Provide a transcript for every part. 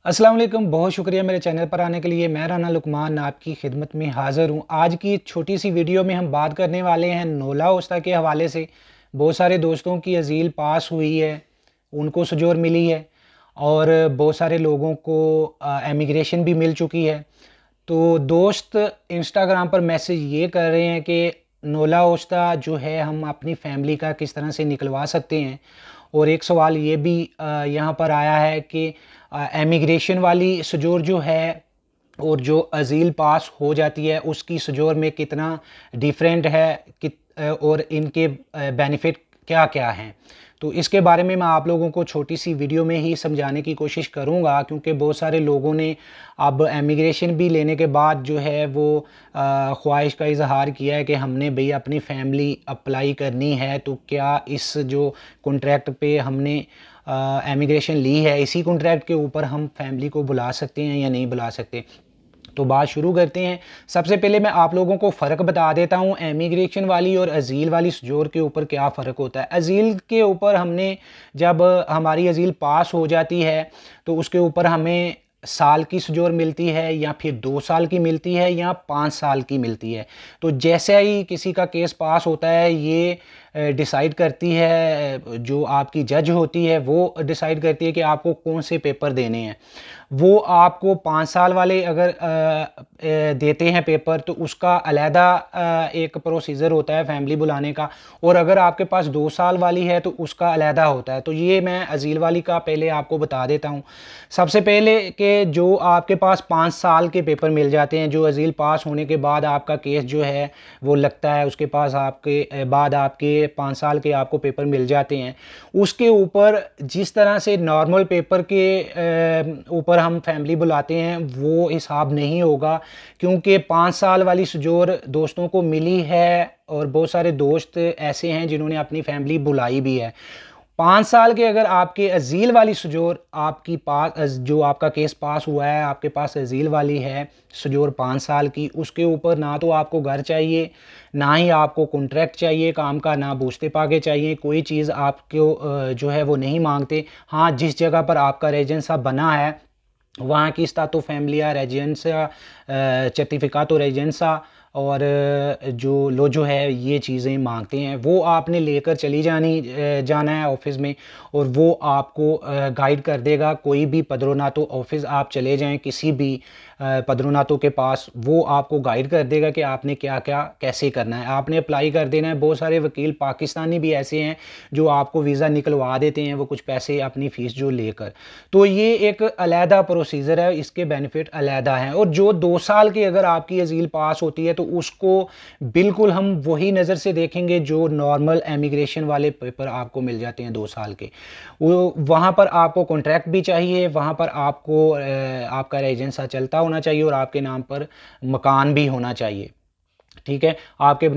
अस्सलाम वालेकुम, बहुत शुक्रिया मेरे चैनल पर आने के लिए। मैं राना लुकमान आपकी खिदमत में हाज़िर हूँ। आज की छोटी सी वीडियो में हम बात करने वाले हैं नोला ओस्ता के हवाले से। बहुत सारे दोस्तों की अज़ील पास हुई है, उनको सजोर मिली है और बहुत सारे लोगों को एमिग्रेशन भी मिल चुकी है। तो दोस्त इंस्टाग्राम पर मैसेज ये कर रहे हैं कि नोला ओस्ता जो है हम अपनी फैमिली का किस तरह से निकलवा सकते हैं। और एक सवाल ये भी यहाँ पर आया है कि एमिग्रेशन वाली सजोर जो है और जो अज़ील पास हो जाती है उसकी सजोर में कितना डिफरेंट है और इनके बेनिफिट क्या क्या हैं। तो इसके बारे में मैं आप लोगों को छोटी सी वीडियो में ही समझाने की कोशिश करूंगा, क्योंकि बहुत सारे लोगों ने अब एमिग्रेशन भी लेने के बाद जो है वो ख्वाहिश का इजहार किया है कि हमने भाई अपनी फैमिली अप्लाई करनी है, तो क्या इस जो कॉन्ट्रैक्ट पे हमने एमिग्रेशन ली है इसी कॉन्ट्रैक्ट के ऊपर हम फैमिली को बुला सकते हैं या नहीं बुला सकते। तो बात शुरू करते हैं। सबसे पहले मैं आप लोगों को फ़र्क बता देता हूँ एमिग्रेशन वाली और अज़ील वाली सजोर के ऊपर क्या फ़र्क होता है। अज़ील के ऊपर हमने जब हमारी अज़ील पास हो जाती है तो उसके ऊपर हमें साल की सजोर मिलती है या फिर 2 साल की मिलती है या 5 साल की मिलती है। तो जैसे ही किसी का केस पास होता है ये डिसाइड करती है, जो आपकी जज होती है वो डिसाइड करती है कि आपको कौन से पेपर देने हैं। वो आपको 5 साल वाले अगर देते हैं पेपर तो उसका अलहदा एक प्रोसीजर होता है फैमिली बुलाने का, और अगर आपके पास 2 साल वाली है तो उसका अलहदा होता है। तो ये मैं अज़ील वाली का पहले आपको बता देता हूँ। सबसे पहले कि जो आपके पास 5 साल के पेपर मिल जाते हैं, जो अज़ील पास होने के बाद आपका केस जो है वो लगता है, उसके पास आपके बाद आपके 5 साल के आपको पेपर मिल जाते हैं। उसके ऊपर जिस तरह से नॉर्मल पेपर के ऊपर हम फैमिली बुलाते हैं वो हिसाब नहीं होगा, क्योंकि 5 साल वाली सजोर दोस्तों को मिली है और बहुत सारे दोस्त ऐसे हैं जिन्होंने अपनी फैमिली बुलाई भी है। 5 साल के अगर आपके अज़ील वाली सजोर आपकी पास जो आपका केस पास हुआ है, आपके पास अज़ील वाली है सजोर 5 साल की, उसके ऊपर ना तो आपको घर चाहिए, ना ही आपको कॉन्ट्रैक्ट चाहिए काम का, ना बूझते पागे चाहिए, कोई चीज़ आपको जो है वो नहीं मांगते। हाँ, जिस जगह पर आपका रेजिडेंसा बना है वहाँ की स्टाटो फैमिलिया रेजिडेंसा सर्टिफिकातो रेजिडेंसा और जो है ये चीज़ें मांगते हैं, वो आपने लेकर चली जाना है ऑफिस में, और वो आपको गाइड कर देगा। कोई भी पद्रोनातो ऑफिस आप चले जाएं, किसी भी पद्रोनातो के पास, वो आपको गाइड कर देगा कि आपने क्या क्या कैसे करना है, आपने अप्लाई कर देना है। बहुत सारे वकील पाकिस्तानी भी ऐसे हैं जो आपको वीज़ा निकलवा देते हैं, वो कुछ पैसे अपनी फ़ीस जो लेकर। तो ये एक अलहदा प्रोसीजर है, इसके बेनिफिट अलहदा हैं। और जो 2 साल की अगर आपकी अज़ील पास होती है तो उसको बिल्कुल हम वही नज़र से देखेंगे जो नॉर्मल एमिग्रेशन वाले पेपर आपको मिल जाते हैं 2 साल के। वो वहाँ पर आपको कॉन्ट्रैक्ट भी चाहिए, वहाँ पर आपको आपका रेजिडेंसा चलता होना चाहिए और आपके नाम पर मकान भी होना चाहिए। ठीक है, आपके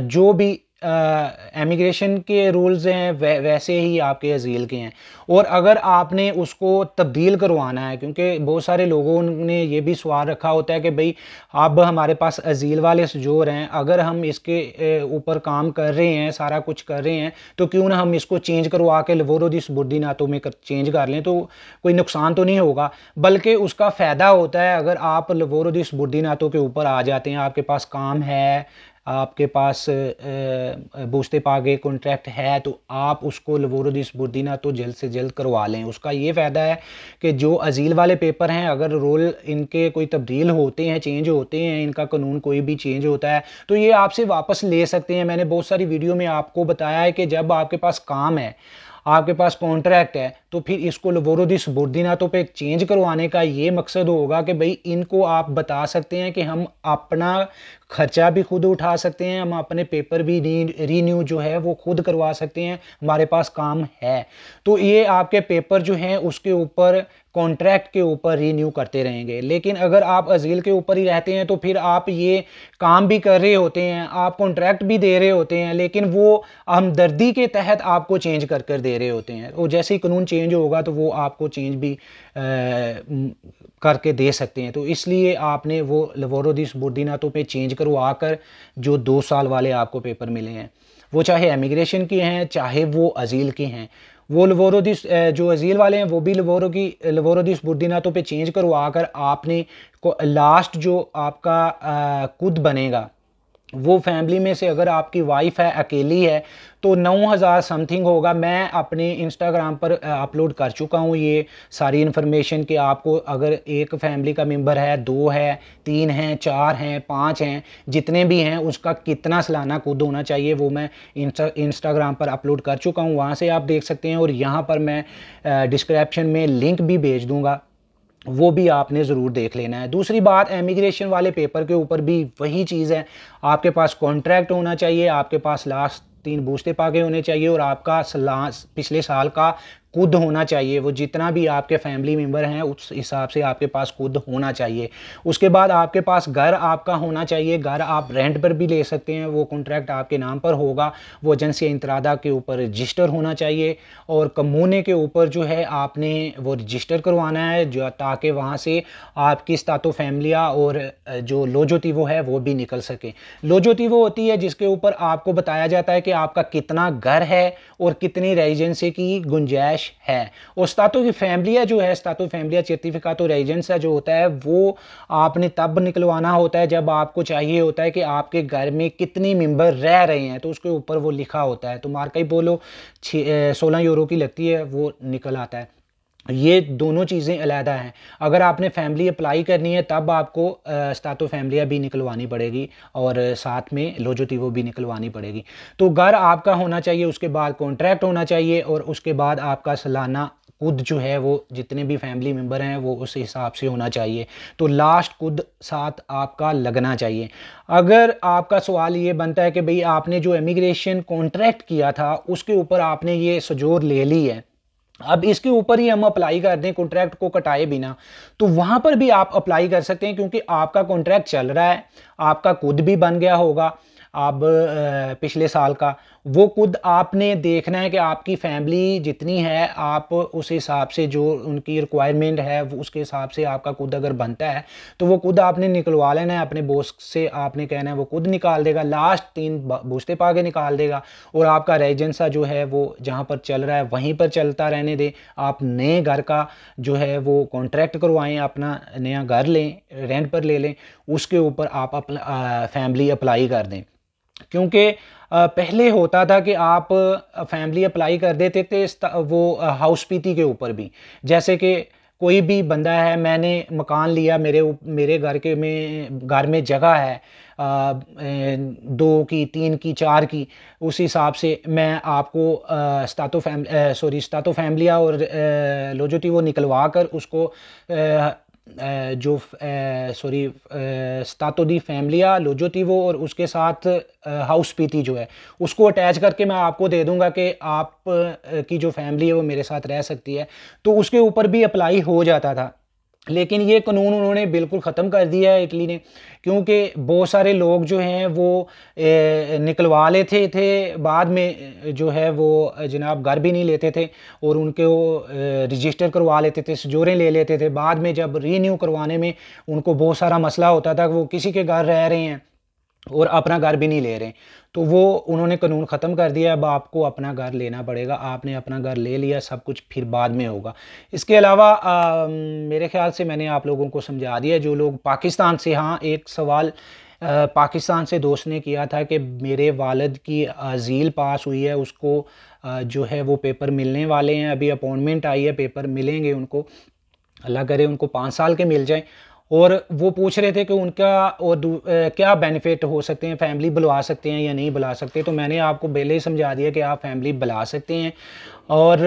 जो भी एमिग्रेशन के रूल्स हैं वैसे ही आपके अज़ील के हैं। और अगर आपने उसको तब्दील करवाना है, क्योंकि बहुत सारे लोगों ने ये भी सवाल रखा होता है कि भाई अब हमारे पास अज़ील वाले सजोर हैं, अगर हम इसके ऊपर काम कर रहे हैं, सारा कुछ कर रहे हैं, तो क्यों ना हम इसको चेंज करवा के लवोरो दी सबुर्दीनातो में चेंज कर लें, तो कोई नुकसान तो नहीं होगा, बल्कि उसका फ़ायदा होता है। अगर आप लवोरो दी सबुर्दीनातो के ऊपर आ जाते हैं, आपके पास काम है, आपके पास बूझते पागे कॉन्ट्रैक्ट है, तो आप उसको लवोरो दी सबुर्दीनातो जल्द से जल्द करवा लें। उसका ये फ़ायदा है कि जो अज़ील वाले पेपर हैं, अगर रोल इनके कोई तब्दील होते हैं, चेंज होते हैं, इनका कानून कोई भी चेंज होता है, तो ये आपसे वापस ले सकते हैं। मैंने बहुत सारी वीडियो में आपको बताया है कि जब आपके पास काम है, आपके पास कॉन्ट्रैक्ट है, तो फिर इसको लवोरो दी सबुर्दीनातो पे चेंज करवाने का ये मकसद होगा कि भाई इनको आप बता सकते हैं कि हम अपना खर्चा भी खुद उठा सकते हैं, हम अपने पेपर भी रीन्यू जो है वो खुद करवा सकते हैं, हमारे पास काम है। तो ये आपके पेपर जो हैं उसके ऊपर कॉन्ट्रैक्ट के ऊपर रीन्यू करते रहेंगे। लेकिन अगर आप अज़ील के ऊपर ही रहते हैं तो फिर आप ये काम भी कर रहे होते हैं, आप कॉन्ट्रैक्ट भी दे रहे होते हैं, लेकिन वो हमदर्दी के तहत आपको चेंज कर कर दे रहे होते हैं। और जैसे ही कानून चेंज होगा तो वो आपको चेंज भी करके दे सकते हैं। तो इसलिए आपने वो लवोरो दी सबुर्दीनातो पे चेंज करवा कर जो 2 साल वाले आपको पेपर मिले हैं, वो चाहे एमिग्रेशन के हैं चाहे वो अज़ील के हैं, वो लवोरोदिस जो अजील वाले हैं वो भी लवोरोदिस बुर्दिनातो पे चेंज करवा कर आपने को लास्ट जो आपका कुद बनेगा वो फैमिली में से अगर आपकी वाइफ है, अकेली है, तो 9,000 समथिंग होगा। मैं अपने इंस्टाग्राम पर अपलोड कर चुका हूँ ये सारी इन्फॉर्मेशन कि आपको अगर एक फैमिली का मेंबर है, 2 है, 3 हैं, 4 हैं, 5 हैं, जितने भी हैं उसका कितना सालाना कुद होना चाहिए वो मैं इंस्टाग्राम पर अपलोड कर चुका हूँ, वहाँ से आप देख सकते हैं। और यहाँ पर मैं डिस्क्रिप्शन में लिंक भी भेज दूँगा, वो भी आपने ज़रूर देख लेना है। दूसरी बात, इमिग्रेशन वाले पेपर के ऊपर भी वही चीज़ है, आपके पास कॉन्ट्रैक्ट होना चाहिए, आपके पास लास्ट 3 बूस्ते पाके होने चाहिए और आपका पिछले साल का कुद होना चाहिए। वो जितना भी आपके फैमिली मेम्बर हैं उस हिसाब से आपके पास कुद होना चाहिए। उसके बाद आपके पास घर आपका होना चाहिए, घर आप रेंट पर भी ले सकते हैं, वो कॉन्ट्रैक्ट आपके नाम पर होगा, वो एजेंसी इंतरादा के ऊपर रजिस्टर होना चाहिए। और कमूने के ऊपर जो है आपने वो रजिस्टर करवाना है, जो ताकि वहाँ से आपकी स्तातो फैमिलिया और जो लोजोती वो है वो भी निकल सके। लोजोती वो होती है जिसके ऊपर आपको बताया जाता है कि आपका कितना घर है और कितनी रेजिडेंसी की गुंजाइश है। और स्तातो की फैमिलिया जो है, स्तातो फैमिलिया सर्टिफिकातो रेजिडेंसा जो होता है वो आपने तब निकलवाना होता है जब आपको चाहिए होता है कि आपके घर में कितनी मेंबर रह रहे हैं, तो उसके ऊपर वो लिखा होता है। तो मार्का ही बोलो 16 यूरो की लगती है, वो निकल आता है। ये दोनों चीज़ें अलहदा हैं। अगर आपने फैमिली अप्लाई करनी है तब आपको स्तातो फैमिलिया भी निकलवानी पड़ेगी और साथ में लोजोती वो भी निकलवानी पड़ेगी। तो घर आपका होना चाहिए, उसके बाद कॉन्ट्रैक्ट होना चाहिए और उसके बाद आपका सालाना कुद जो है वो जितने भी फैमिली मेम्बर हैं वो उस हिसाब से होना चाहिए। तो लास्ट कुद साथ आपका लगना चाहिए। अगर आपका सवाल ये बनता है कि भाई आपने जो इमिग्रेशन कॉन्ट्रैक्ट किया था उसके ऊपर आपने ये सजोर ले ली है, अब इसके ऊपर ही हम अप्लाई कर दें कॉन्ट्रैक्ट को कटाए बिना, तो वहाँ पर भी आप अप्लाई कर सकते हैं क्योंकि आपका कॉन्ट्रैक्ट चल रहा है, आपका खुद भी बन गया होगा। अब पिछले साल का वो खुद आपने देखना है कि आपकी फैमिली जितनी है आप उस हिसाब से जो उनकी रिक्वायरमेंट है वो उसके हिसाब से आपका खुद अगर बनता है तो वो खुद आपने निकलवा लेना है। अपने बॉस से आपने कहना है, वो खुद निकाल देगा, लास्ट 3 बूस्ते पाके निकाल देगा और आपका रेजिडेंसा जो है वो जहाँ पर चल रहा है वहीं पर चलता रहने दें। आप नए घर का जो है वो कॉन्ट्रैक्ट करवाएं, अपना नया घर लें, रेंट पर ले लें, उसके ऊपर आप अपना फैमिली अप्लाई कर दें। क्योंकि पहले होता था कि आप फैमिली अप्लाई कर देते थे वो हाउस पीती के ऊपर भी, जैसे कि कोई भी बंदा है, मैंने मकान लिया, मेरे घर में जगह है 2 की, 3 की, 4 की, उस हिसाब से मैं आपको स्तातो फैमिलिया और लोजोटी वो निकलवा कर उसको स्तातो दी फैमिलिया लोजोती वो और उसके साथ हाउस पीती जो है उसको अटैच करके मैं आपको दे दूंगा कि आप की जो फैमिली है वो मेरे साथ रह सकती है। तो उसके ऊपर भी अप्लाई हो जाता था, लेकिन ये कानून उन्होंने बिल्कुल ख़त्म कर दिया है इटली ने, क्योंकि बहुत सारे लोग जो हैं वो निकलवा लेते थे, बाद में जो है वो जनाब घर भी नहीं लेते थे और उनके वो रजिस्टर करवा लेते थे, सजोरें ले लेते थे। बाद में जब रीन्यू करवाने में उनको बहुत सारा मसला होता था, वो किसी के घर रह रहे हैं और अपना घर भी नहीं ले रहे, तो वो उन्होंने कानून ख़त्म कर दिया। अब आपको अपना घर लेना पड़ेगा, आपने अपना घर ले लिया, सब कुछ फिर बाद में होगा। इसके अलावा मेरे ख्याल से मैंने आप लोगों को समझा दिया। जो लोग पाकिस्तान से, हाँ एक सवाल पाकिस्तान से दोस्त ने किया था कि मेरे वालिद की अजील पास हुई है, उसको जो है वो पेपर मिलने वाले हैं, अभी अपॉइंटमेंट आई है, पेपर मिलेंगे उनको, अल्लाह करे उनको 5 साल के मिल जाएं। और वो पूछ रहे थे कि उनका और क्या बेनिफिट हो सकते हैं, फैमिली बुलवा सकते हैं या नहीं बुला सकते। तो मैंने आपको पहले ही समझा दिया कि आप फैमिली बुला सकते हैं और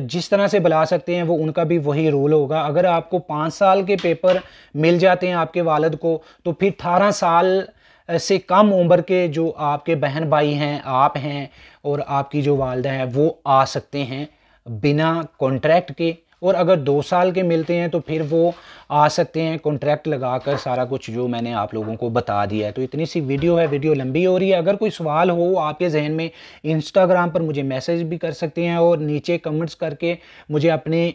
जिस तरह से बुला सकते हैं वो उनका भी वही रूल होगा। अगर आपको 5 साल के पेपर मिल जाते हैं आपके वालिद को, तो फिर 18 साल से कम उम्र के जो आपके बहन भाई हैं, आप हैं और आपकी जो वालदा है वो आ सकते हैं बिना कॉन्ट्रैक्ट के। और अगर 2 साल के मिलते हैं तो फिर वो आ सकते हैं कॉन्ट्रैक्ट लगाकर, सारा कुछ जो मैंने आप लोगों को बता दिया है। तो इतनी सी वीडियो है, वीडियो लंबी हो रही है। अगर कोई सवाल हो आपके जहन में, इंस्टाग्राम पर मुझे मैसेज भी कर सकते हैं और नीचे कमेंट्स करके मुझे अपने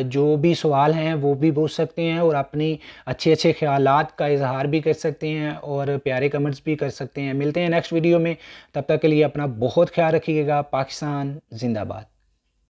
जो भी सवाल हैं वो भी पूछ सकते हैं और अपनी अच्छे अच्छे ख्यालात का इजहार भी कर सकते हैं और प्यारे कमेंट्स भी कर सकते हैं। मिलते हैं नेक्स्ट वीडियो में, तब तक के लिए अपना बहुत ख्याल रखिएगा। पाकिस्तान जिंदाबाद।